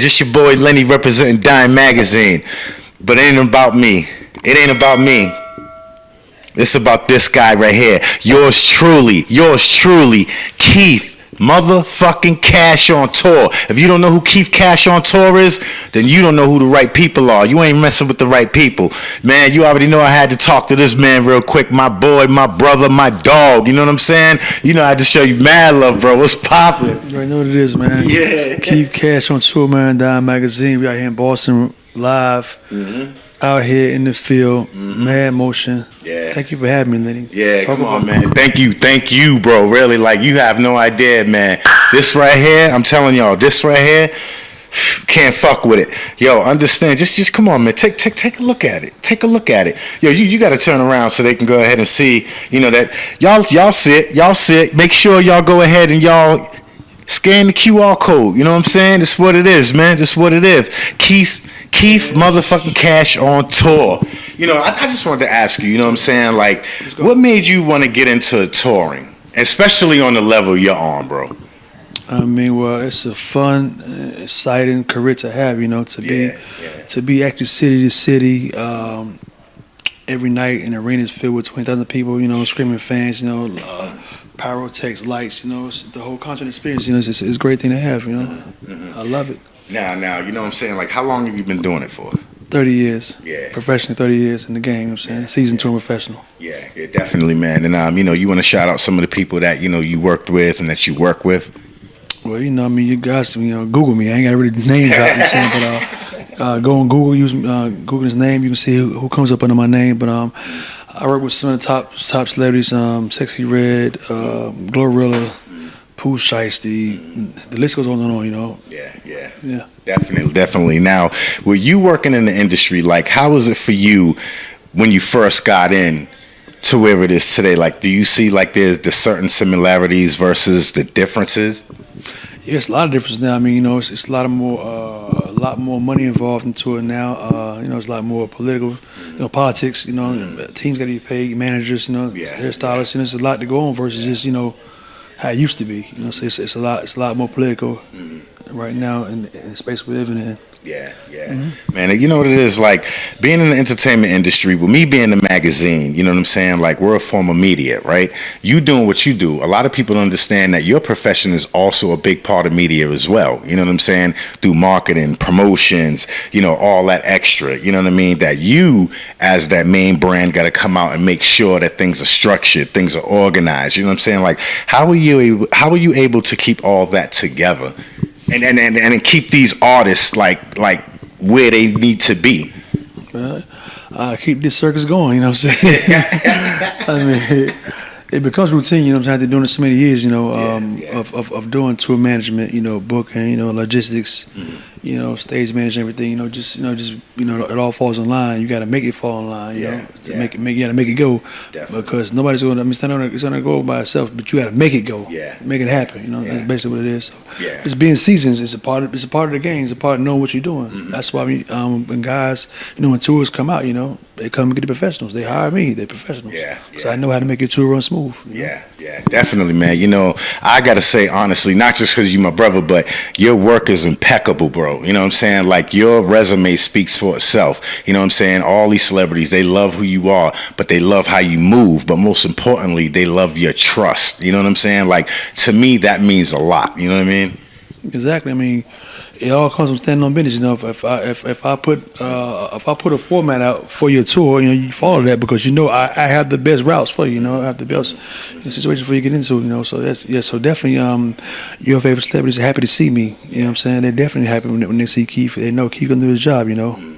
niggas? It's your boy Lenny representing Dyme Magazine. But it ain't about me. It ain't about me. It's about this guy right here. Yours truly, Keith motherfucking Kash On Tour. If you don't know who Keith Kash On Tour is, then you don't know who the right people are. You ain't messing with the right people. Man, you already know I had to talk to this man real quick. My boy, my brother, my dog. You know what I'm saying? You know I had to show you mad love, bro. What's poppin'? You already know what it is, man. Yeah. Keith Kash On Tour, man. Dyme Magazine. We out here in Boston live. Out here in the field, mad motion. Yeah. Thank you for having me, Lenny. Yeah, come on, man. Thank you, bro. Really, like, you have no idea, man. This right here, I'm telling y'all, this right here, can't fuck with it. Yo, understand? Just come on, man. Take a look at it. Take a look at it. Yo, you got to turn around so they can go ahead and see. You know that y'all sit. Make sure y'all go ahead and y'all scan the QR code. You know what I'm saying? That's what it is, man. That's what it is. Keith motherfucking Kash On Tour. You know, I just wanted to ask you, you know what I'm saying? Like, what made you want to get into touring? Especially on the level you're on, bro. I mean, well, it's a fun, exciting career to have, you know, to be active city to city, every night in arenas filled with 20,000 people, you know, screaming fans, you know, pyrotechs, lights, you know, it's the whole concert experience, you know, it's a great thing to have, you know. I love it. Now, you know what I'm saying? Like, how long have you been doing it for? 30 years. Yeah. Professionally, 30 years in the game, you know what I'm saying? Season tour professional. Yeah, definitely, man. And, you know, you want to shout out some of the people that, you know, you worked with and that you work with? Well, you know, I mean, you guys, you know, Google me. I ain't got to really name drop, you know what I'm saying? But go on Google, use Google his name. You can see who comes up under my name. But I work with some of the top celebrities, Sexyy Red, Glorilla, Pooh Shiesty, the list goes on and on, you know. Yeah. Definitely. Now, were you working in the industry, like, how was it for you when you first got in to where it is today? Like, do you see, like, there's the certain similarities versus the differences? Yeah, it's a lot of difference now. I mean, you know, it's a lot more money involved into it now. You know, it's a lot more political, you know, politics. You know, teams got to be paid, managers, you know, hairstylists. You know, it's a lot to go on versus just, you know, how it used to be. You know, so it's a lot more political right now in the space we're living in. Yeah. Man, you know what it is, like, being in the entertainment industry, with me being the magazine, you know what I'm saying, like, we're a form of media, right? You doing what you do, a lot of people don't understand that your profession is also a big part of media as well, you know what I'm saying, through marketing, promotions, you know, all that extra, you know what I mean, that you, as that main brand, got to come out and make sure that things are structured, things are organized, you know what I'm saying, like, how are you able to keep all that together? And keep these artists like where they need to be. Keep this circus going, you know what I'm saying? I mean, it becomes routine, you know what I'm saying? After doing it so many years, you know, of doing tour management, you know, booking, you know, logistics, you know, stage managing everything, you know, it all falls in line. You got to make it fall in line, you know, to make it, you got to make it go. Definitely. Because nobody's going to, it's going to go by itself, but you got to make it go, make it happen, you know, that's basically what it is. So it's being seasons, it's a part of the game, it's a part of knowing what you're doing. That's why when guys, you know, when tours come out, you know, they come and get the professionals. They hire me, they're professionals. Because I know how to make your tour run smooth. You know? Definitely, man. You know, I got to say, honestly, not just because you're my brother, but your work is impeccable, bro. You know what I'm saying? Like, your resume speaks for itself. You know what I'm saying? All these celebrities, they love who you are, but they love how you move. But most importantly, they love your trust. You know what I'm saying? Like, to me, that means a lot. You know what I mean? Exactly. I mean, it all comes from standing on business. You know, if I put a format out for your tour, you know, you follow that because you know I have the best routes for you. You know, I have the best situation for you to get into. You know, so so definitely your favorite celebrities are happy to see me. You know what I'm saying? They're definitely happy when they see Keith. They know Keith gonna do his job. You know.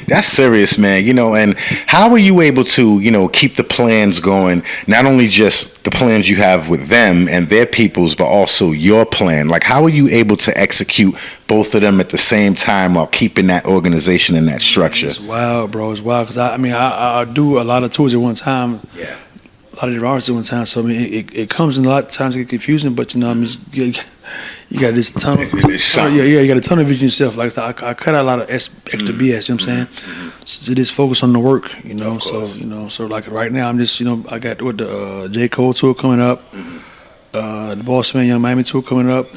That's serious, man. You know, and how are you able to, you know, keep the plans going? Not only just the plans you have with them and their peoples, but also your plan. Like, how are you able to execute both of them at the same time while keeping that organization and that structure? It's wild, bro. It's wild because I do a lot of tours at one time. Yeah. A lot of different artists at one time. So I mean, it comes in a lot of times to get confusing, but you know, I mean, you got this tunnel. You got a tunnel vision yourself. Like I cut out a lot of extra BS. You know what I'm saying? So just focus on the work. You know. So you know. So like right now, I'm just I got the J. Cole tour coming up, the Boss Man Young Miami tour coming up.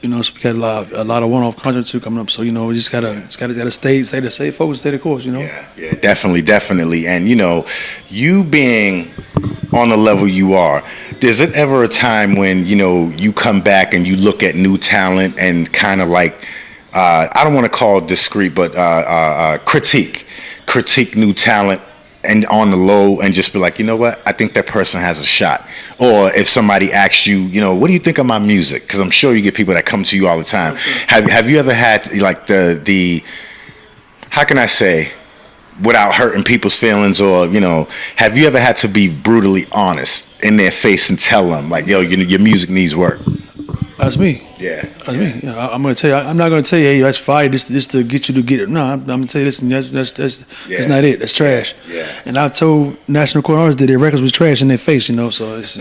You know, so we got a lot of one-off concerts too coming up. So, you know, we just gotta stay focused, stay the course. You know. Yeah, definitely. And you know, you being on the level you are, is it ever a time when you know you come back and you look at new talent and kind of like, I don't want to call it discreet, but critique new talent and on the low and just be like, you know what, I think that person has a shot. Or if somebody asks you, you know, what do you think of my music? Because I'm sure you get people that come to you all the time. Have you ever had like the how can I say, without hurting people's feelings, or you know, have you ever had to be brutally honest in their face and tell them like, yo, your music needs work? That's me. Yeah, that's me. Yeah, I'm gonna tell you. I'm not gonna tell you, hey, that's fire. Just to get you to get it. No, I'm gonna tell you, listen, that's not it. That's trash. Yeah. And I've told national recording artists that their records was trash in their face. You know, so it's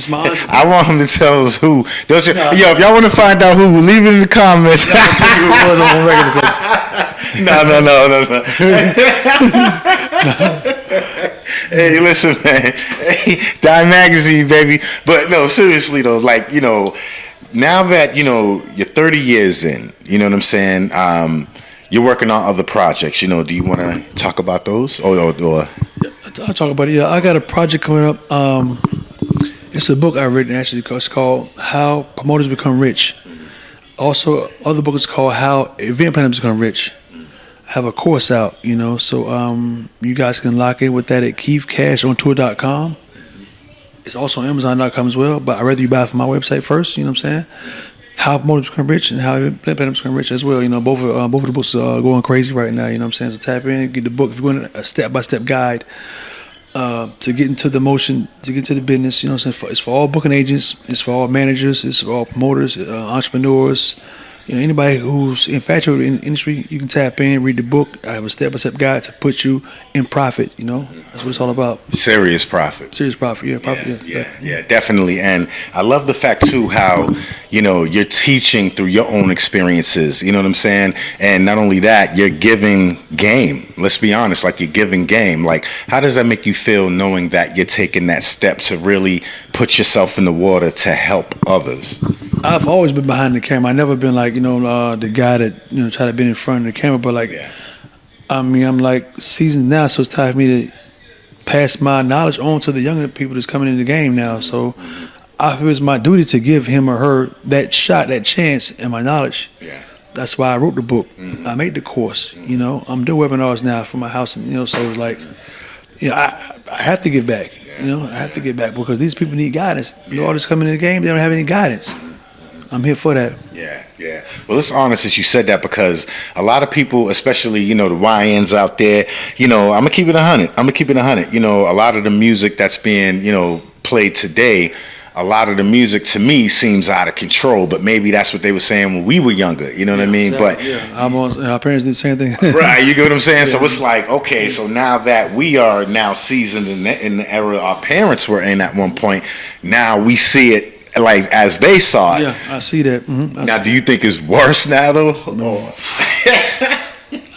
my honest. I want him to tell us who. Don't you? Yo, if y'all want to find out who, leave it in the comments. I'll tell you who it was on my record because. No. Hey, listen, man. Hey, Dyme Magazine, baby. But no, seriously though, like, you know, now that, you know, you're 30 years in, you know what I'm saying? You're working on other projects, you know, do you want to talk about those? Or I'll talk about it. Yeah, I got a project coming up. It's a book I've written actually. It's called How Promoters Become Rich. Also, other book is called How Event Planners Become Rich. I have a course out, you know, so you guys can lock in with that at KashOnTour.com. It's also on Amazon.com as well, but I'd rather you buy it from my website first, you know what I'm saying? How Promoters Become Rich and How Event Planners Become Rich as well. You know, both of the books are going crazy right now, you know what I'm saying? So tap in, get the book. If you want a step-by-step guide to get into the motion, to get into the business, you know what I'm saying? It's for all booking agents, it's for all managers, it's for all promoters, entrepreneurs. You know, anybody who's infatuated in the industry, you can tap in, read the book. I have a step-by-step guide to put you in profit, you know? That's what it's all about. Serious profit. Serious profit, yeah. Profit, yeah, definitely. And I love the fact, too, how, you know, you're teaching through your own experiences, you know what I'm saying? And not only that, you're giving game. Let's be honest, like you're giving game. Like, how does that make you feel knowing that you're taking that step to really put yourself in the water to help others? I've always been behind the camera. I've never been like, you know, the guy that, you know, try to be in front of the camera. But like, I mean, I'm like seasoned now, so it's time for me to pass my knowledge on to the younger people that's coming in the game now. So I feel it's my duty to give him or her that shot, that chance, and my knowledge. Yeah. That's why I wrote the book. I made the course. You know, I'm doing webinars now for my house, and you know, so it's like, you know, I have to give back. You know, I have to give back because these people need guidance. The artists coming in the game, they don't have any guidance. I'm here for that. Yeah. Well, it's honest as you said that because a lot of people, especially, you know, the YNs out there, you know, I'm going to keep it 100. You know, a lot of the music that's being, you know, played today, a lot of the music to me seems out of control, but maybe that's what they were saying when we were younger. You know what I mean? Exactly, but our parents did the same thing. Right, you get what I'm saying? So it's like, okay, so now that we are now seasoned in the era our parents were in at one point, now we see it like as they saw it. Yeah, I see that. Now, do you think it's worse now, though? No.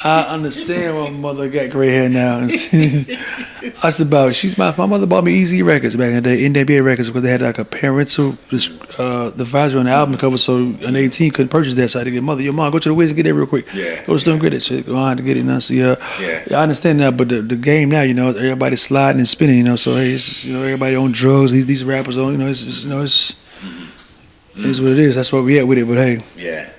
I understand why my mother got gray hair now. That's about. My mother bought me Easy Records back in the day, NWA Records, because they had like a parental advisory on the album cover, so an 18 couldn't purchase that. So I had to get mother, your mom, go to the Wiz and get that real quick. Yeah. Go to the store and get it. So go on to get it now. So yeah, I understand that, but the game now, you know, everybody's sliding and spinning, you know. So hey, it's just, you know, everybody on drugs. These rappers on, you know, it's just, you know, it's what it is. That's what we at with it. But hey. Yeah.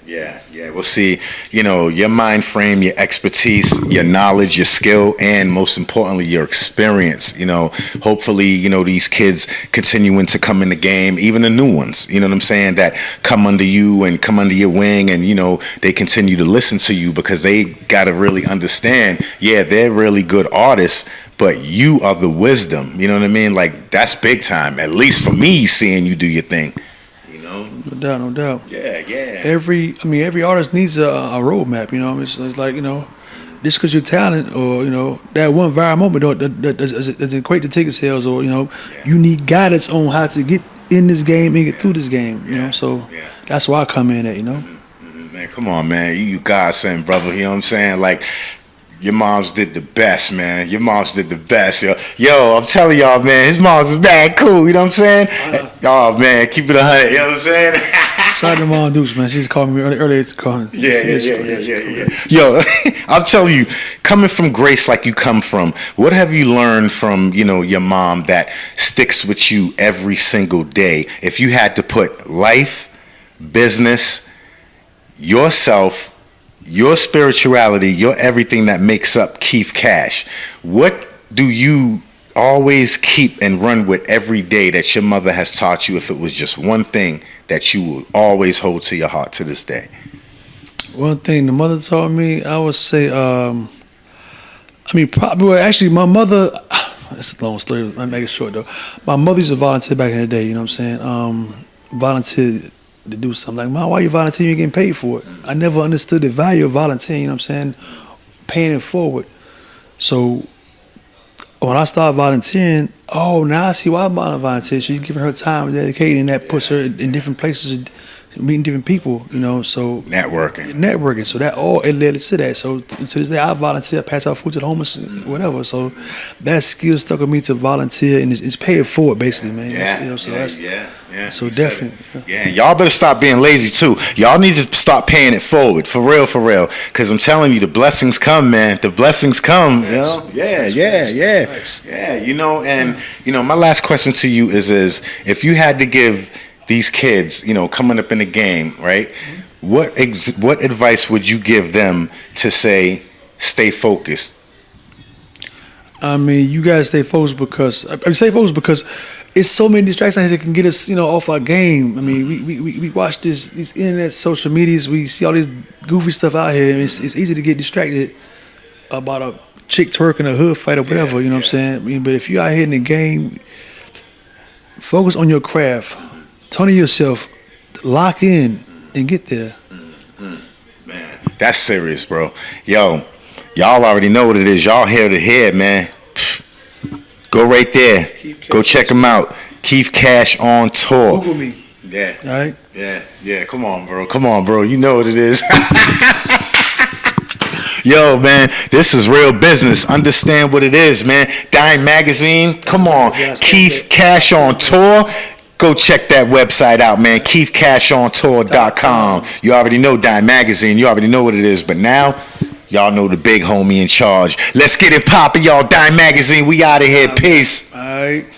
Well, see, you know, your mind frame, your expertise, your knowledge, your skill, and most importantly, your experience. You know, hopefully, you know, these kids continuing to come in the game, even the new ones, you know what I'm saying, that come under you and come under your wing, and, you know, they continue to listen to you because they got to really understand, yeah, they're really good artists, but you are the wisdom. You know what I mean? Like, that's big time, at least for me, seeing you do your thing. No doubt. Yeah. Every artist needs a roadmap. You know, it's like, you know, just because you're talented or, you know, that one viral moment that doesn't equate to ticket sales, or, you know, you need guidance on how to get in this game and get through this game. You know, so that's why I come in at. You know, man, come on, man, you godsend, brother. You know what I'm saying? Like, your moms did the best, man. Your moms did the best, yo. Yo, I'm telling y'all, man, his mom's is bad cool, you know what I'm saying? Oh, man, keep it 100, you know what I'm saying? Shout out to Mom Dukes, man. She just called me earlier to call. Yeah. Yo, I'll tell you, coming from Grace like you come from, what have you learned from, your mom that sticks with you every single day? If you had to put life, business, yourself, your spirituality, your everything that makes up Keith Cash, what do you always keep and run with every day that your mother has taught you, if it was just one thing that you will always hold to your heart to this day? One thing the mother taught me, I would say, actually, my mother, it's a long story, I'll make it short though. My mother used to volunteer back in the day, you know what I'm saying? Volunteer to do something. Like, Mom, why you volunteering? You're getting paid for it. I never understood the value of volunteering, you know what I'm saying? Paying it forward. So, when I started volunteering, now I see why I'm volunteering. She's giving her time and dedicating, and that puts her in different places, meeting different people, so networking. So that it led to that. So to this day, I volunteer, pass out food to the homeless, whatever. So that skill stuck with me to volunteer, and it's pay it forward, basically, man. Yeah. So definitely. Yeah, y'all better stop being lazy too. Y'all need to start paying it forward, for real. Because I'm telling you, the blessings come, man. The blessings come. Yeah. My last question to you is if you had to give these kids, coming up in the game, right? Mm-hmm. What advice would you give them to say, stay focused? You guys stay focused because it's so many distractions that can get us, off our game. We watch these internet, social medias. We see all this goofy stuff out here, and it's easy to get distracted about a chick twerking, a hood fight, or whatever. You know what I'm saying? But if you're out here in the game, focus on your craft. Turn to yourself, lock in, and get there. Man, that's serious, bro. Yo, y'all already know what it is. Y'all hear to hear, man. Go right there. Go check him out. Keith Cash on Tour. Google me. Yeah. All right? Yeah. Come on, bro. You know what it is. Yo, man, this is real business. Understand what it is, man. Dyme Magazine. Come on. Keith Cash on Tour. Go check that website out, man. KeithCashOnTour.com. You already know Dyme Magazine. You already know what it is. But now, y'all know the big homie in charge. Let's get it poppin', y'all. Dyme Magazine. We out of here. Peace. All right.